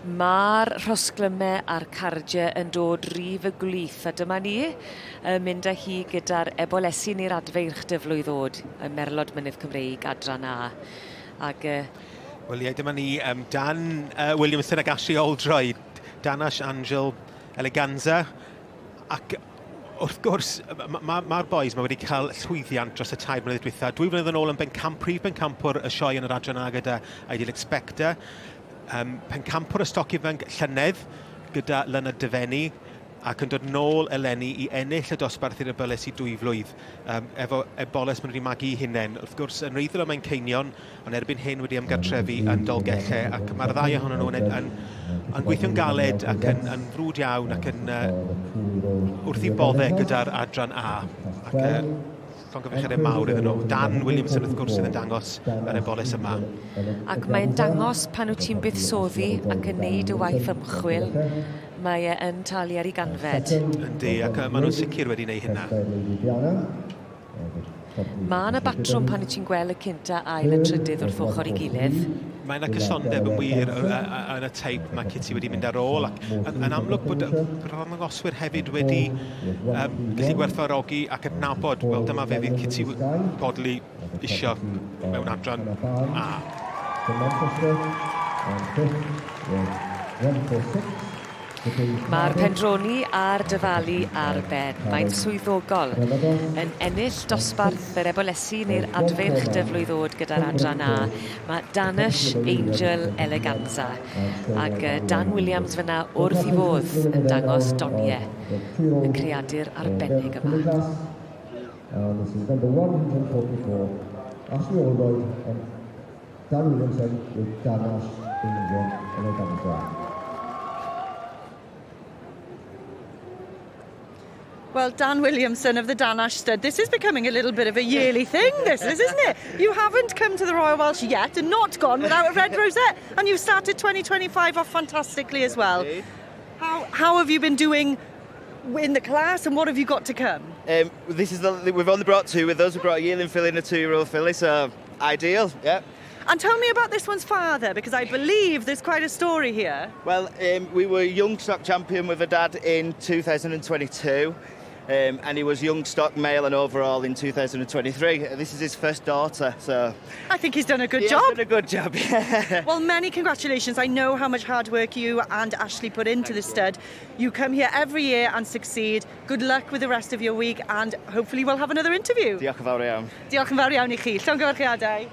Mae'r rhosglymau a'r cardiau yn dod rif y gwlith, a dyma ni mynd â hi gyda'r Ebolesi i'r Adfarch Dwyflwydd, y Merlod Mynydd Cymreig adran A. Ac, Wel ie, dyma ni Dan Williamson ag Ashley Oldroyd, Danash Angel Eleganza, ac wrth gwrs, mae'r boys wedi cael llwyddiant dros y 2 blynedd diwethaf. 2 blynedd yn ôl yn prif bencampwr y Sioe yn yr adran A gyda Ideal Expector. Pencampwr y stoc ifanc llynedd gyda Lynad Dyfenni, ac yn dod nôl eleni i ennill y dosbarth i'r Eboles i Dwyflwydd, efo Eboles maen wedi magu i hunain. Wrth gwrs, yn wreiddiol o Manceinion, ond erbyn hyn wedi ymgartrefu yn Dolgellau, ac mae'r ddau ohonyn nhw yn gweithio'n galed ac yn frwd iawn ac yn wrth i boddau gyda'r adran A. Ac llongyfeiriad mawr iddyn nhw. Dan Williamson wrth gwrs sydd yn dangos yr Eboles yma. Ac mae'n dangos pan wyt ti'n buddsoddi ac yn neud y waith ymchwil, mae yn talu ar ei ganfed. Yndi, ac maen nhw'n sicr wedi gwneud hynna. Mae yna batrwm pan wyt ti'n gweld y cynta ail y trydydd wrth ochr ei gilydd. Mae yna cysondeb yn wir yn y teip mae Kitty wedi mynd ar ôl, ac yn amlwg bod yr ymddangoswyr hefyd wedi gallu gwerthfawrogi ac adnabod, wel dyma fe fydd Kitty bodoli isio mewn adran A. Mae'r pendroni a'r dyfalu ar ben. Mae'n swyddogol yn ennill dosbarth yr Ebolesi i'r Adfarch Dwyflwydd gyda'r adran A. Mae Danish Angel Eleganza ac Dan Williams fyna wrth i fodd yn dangos doniau y creadur arbennig yma. This is number 144, Ashley Oldroyd and Dan Williamson with Danish Angel Eleganza. Well, Dan Williamson of the Danash stud. This is becoming a little bit of a yearly thing, this is, isn't it? You haven't come to the Royal Welsh yet and not gone without a red rosette. And you've started 2025 off fantastically as well. How have you been doing in the class and what have you got to come? We've only brought 2 with us. We brought a yearling filly and a 2-year-old filly, so ideal, yeah. And tell me about this one's father, because I believe there's quite a story here. Well, we were young stock champion with a dad in 2022. And he was young stock male and overall in 2023. This is his first daughter, so... I think he's done a good job. He's done a good job, yeah. Well, many congratulations. I know how much hard work you and Ashley put into the stud. You come here every year and succeed. Good luck with the rest of your week and hopefully we'll have another interview. Diolch yn fawr iawn. Diolch yn fawr iawn i chi. Llongyfarchiadau.